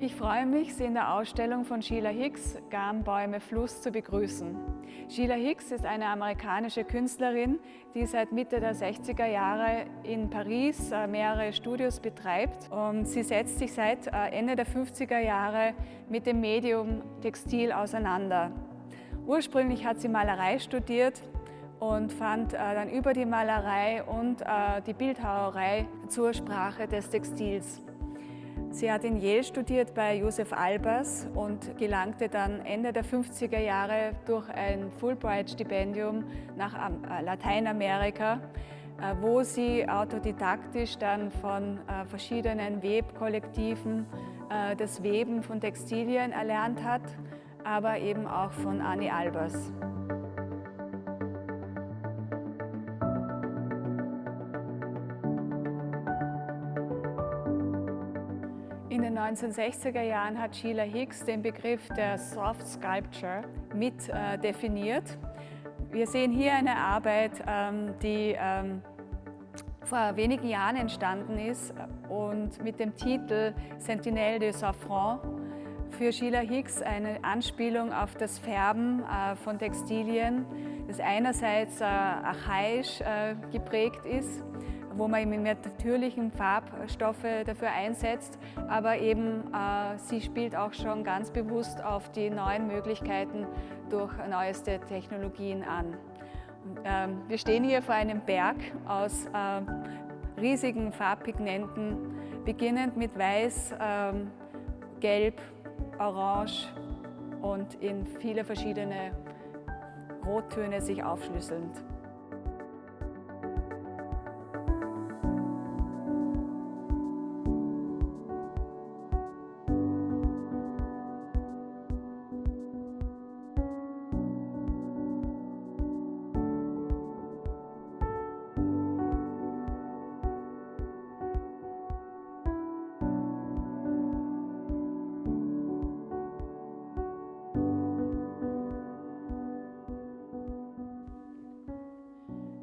Ich freue mich, Sie in der Ausstellung von Sheila Hicks Garn, Bäume, Fluss zu begrüßen. Sheila Hicks ist eine amerikanische Künstlerin, die seit Mitte der 60er Jahre in Paris mehrere Studios betreibt. Und sie setzt sich seit Ende der 50er Jahre mit dem Medium Textil auseinander. Ursprünglich hat sie Malerei studiert und fand dann über die Malerei und die Bildhauerei zur Sprache des Textils. Sie hat in Yale studiert bei Joseph Albers und gelangte dann Ende der 50er Jahre durch ein Fulbright-Stipendium nach Lateinamerika, wo sie autodidaktisch dann von verschiedenen Webkollektiven das Weben von Textilien erlernt hat, aber eben auch von Annie Albers. In den 1960er Jahren hat Sheila Hicks den Begriff der Soft Sculpture mit definiert. Wir sehen hier eine Arbeit, die vor wenigen Jahren entstanden ist und mit dem Titel Sentinelle de Safran. Für Sheila Hicks eine Anspielung auf das Färben von Textilien, das einerseits archaisch geprägt ist, wo man eben natürlichen Farbstoffe dafür einsetzt, aber eben sie spielt auch schon ganz bewusst auf die neuen Möglichkeiten durch neueste Technologien an. Und, wir stehen hier vor einem Berg aus riesigen Farbpigmenten, beginnend mit Weiß, Gelb, Orange und in viele verschiedene Rottöne sich aufschlüsselnd.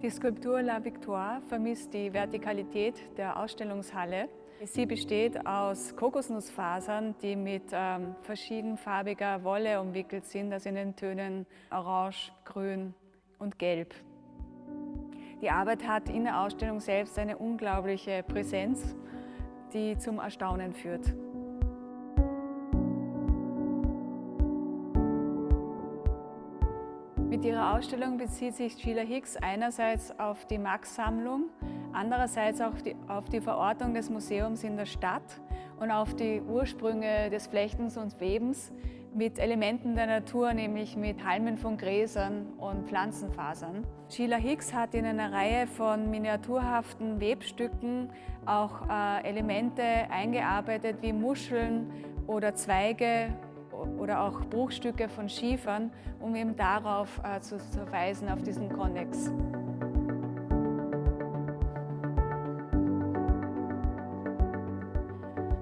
Die Skulptur La Victoire vermisst die Vertikalität der Ausstellungshalle. Sie besteht aus Kokosnussfasern, die mit verschiedenfarbiger Wolle umwickelt sind, also in den Tönen Orange, Grün und Gelb. Die Arbeit hat in der Ausstellung selbst eine unglaubliche Präsenz, die zum Erstaunen führt. Mit ihrer Ausstellung bezieht sich Sheila Hicks einerseits auf die Max-Sammlung, andererseits auch auf die Verortung des Museums in der Stadt und auf die Ursprünge des Flechtens und Webens mit Elementen der Natur, nämlich mit Halmen von Gräsern und Pflanzenfasern. Sheila Hicks hat in einer Reihe von miniaturhaften Webstücken auch Elemente eingearbeitet wie Muscheln oder Zweige oder auch Bruchstücke von Schiefern, um eben darauf zu verweisen, auf diesen Konnex.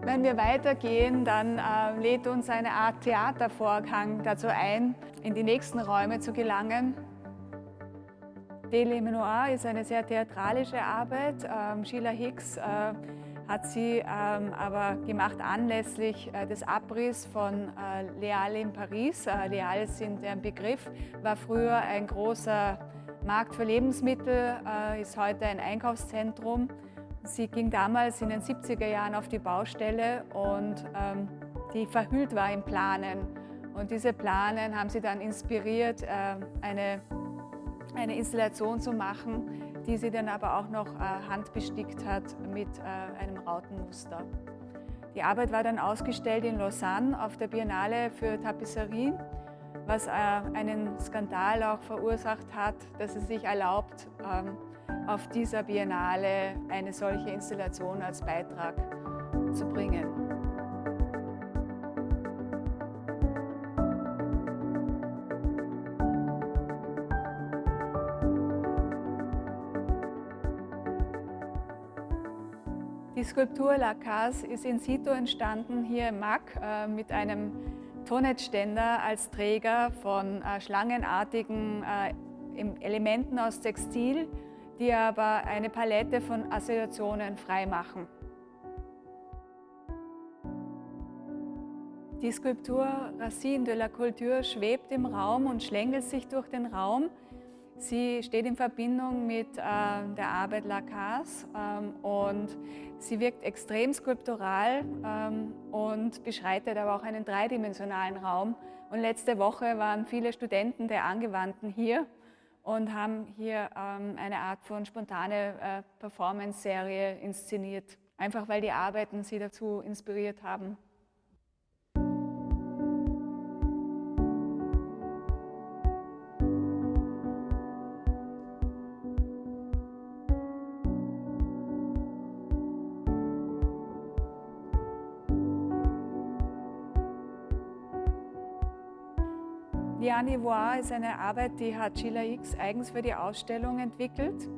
Wenn wir weitergehen, dann lädt uns eine Art Theatervorgang dazu ein, in die nächsten Räume zu gelangen. Dele Menoir ist eine sehr theatralische Arbeit. Sheila Hicks hat sie aber gemacht anlässlich des Abriss von Les Halles in Paris. Les Halles sind ein Begriff, war früher ein großer Markt für Lebensmittel, ist heute ein Einkaufszentrum. Sie ging damals in den 70er Jahren auf die Baustelle und die verhüllt war in Planen. Und diese Planen haben sie dann inspiriert, eine Installation zu machen, die sie dann aber auch noch handbestickt hat mit einem Rautenmuster. Die Arbeit war dann ausgestellt in Lausanne auf der Biennale für Tapisserie, was einen Skandal auch verursacht hat, dass es sich erlaubt, auf dieser Biennale eine solche Installation als Beitrag zu bringen. Die Skulptur La Case ist in situ entstanden, hier im MAC, mit einem Tonnettständer als Träger von schlangenartigen Elementen aus Textil, die aber eine Palette von Assoziationen freimachen. Die Skulptur Racine de la Culture schwebt im Raum und schlängelt sich durch den Raum. Sie steht in Verbindung mit der Arbeit Lacaze und sie wirkt extrem skulptural und beschreitet aber auch einen dreidimensionalen Raum. Und letzte Woche waren viele Studenten der Angewandten hier und haben hier eine Art von spontane Performance-Serie inszeniert, einfach weil die Arbeiten sie dazu inspiriert haben. Liane Ivoire ist eine Arbeit, die hat Sheila Hicks eigens für die Ausstellung entwickelt.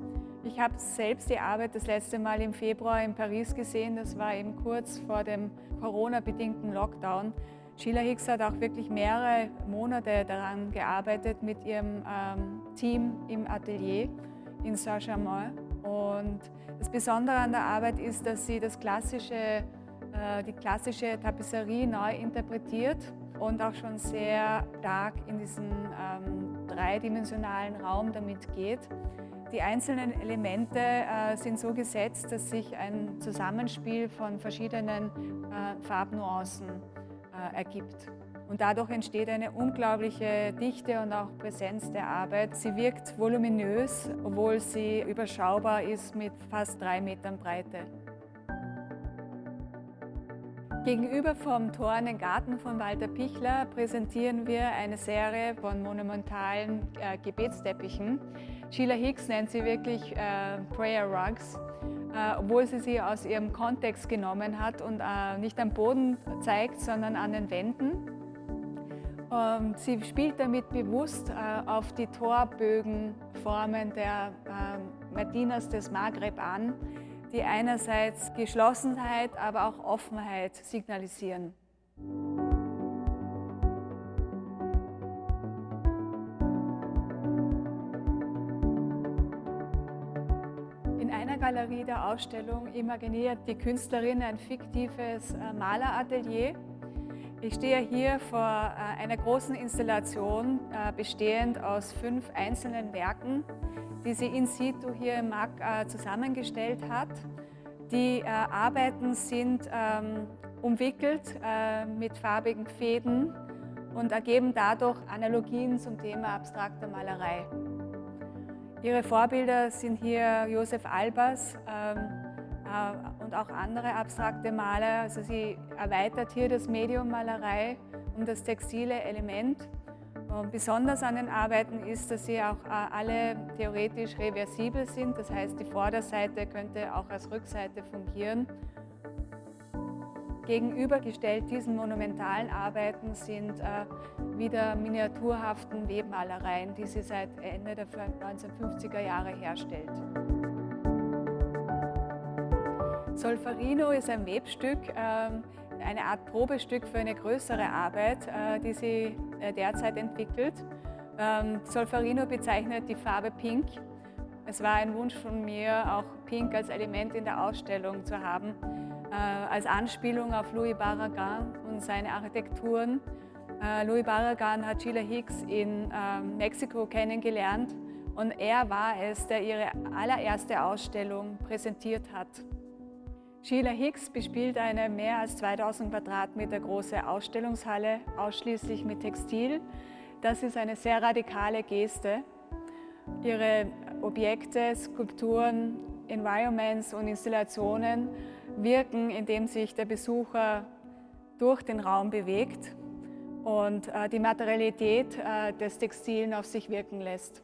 Ich habe selbst die Arbeit das letzte Mal im Februar in Paris gesehen. Das war eben kurz vor dem Corona-bedingten Lockdown. Sheila Hicks hat auch wirklich mehrere Monate daran gearbeitet mit ihrem Team im Atelier in Saint-Germain. Und das Besondere an der Arbeit ist, dass sie die klassische Tapisserie neu interpretiert und auch schon sehr stark in diesen dreidimensionalen Raum damit geht. Die einzelnen Elemente sind so gesetzt, dass sich ein Zusammenspiel von verschiedenen Farbnuancen ergibt. Und dadurch entsteht eine unglaubliche Dichte und auch Präsenz der Arbeit. Sie wirkt voluminös, obwohl sie überschaubar ist mit fast 3 Metern Breite. Gegenüber vom Tor in den Garten von Walter Pichler präsentieren wir eine Serie von monumentalen Gebetsteppichen. Sheila Hicks nennt sie wirklich Prayer Rugs, obwohl sie aus ihrem Kontext genommen hat und nicht am Boden zeigt, sondern an den Wänden. Sie spielt damit bewusst auf die Torbögenformen der Medinas des Maghreb an, die einerseits Geschlossenheit, aber auch Offenheit signalisieren. In einer Galerie der Ausstellung imaginiert die Künstlerin ein fiktives Maleratelier. Ich stehe hier vor einer großen Installation, bestehend aus 5 einzelnen Werken, die sie in situ hier im MAC zusammengestellt hat. Die Arbeiten sind umwickelt mit farbigen Fäden und ergeben dadurch Analogien zum Thema abstrakter Malerei. Ihre Vorbilder sind hier Josef Albers und auch andere abstrakte Maler. Also sie erweitert hier das Medium Malerei um das textile Element. Und besonders an den Arbeiten ist, dass sie auch alle theoretisch reversibel sind. Das heißt, die Vorderseite könnte auch als Rückseite fungieren. Gegenübergestellt diesen monumentalen Arbeiten sind wieder miniaturhaften Webmalereien, die sie seit Ende der 1950er Jahre herstellt. Solferino ist ein Webstück, eine Art Probestück für eine größere Arbeit, die sie derzeit entwickelt. Solferino bezeichnet die Farbe Pink. Es war ein Wunsch von mir, auch Pink als Element in der Ausstellung zu haben, als Anspielung auf Louis Barragan und seine Architekturen. Louis Barragan hat Sheila Hicks in Mexiko kennengelernt und er war es, der ihre allererste Ausstellung präsentiert hat. Sheila Hicks bespielt eine mehr als 2000 Quadratmeter große Ausstellungshalle, ausschließlich mit Textil. Das ist eine sehr radikale Geste. Ihre Objekte, Skulpturen, Environments und Installationen wirken, indem sich der Besucher durch den Raum bewegt und die Materialität des Textilen auf sich wirken lässt.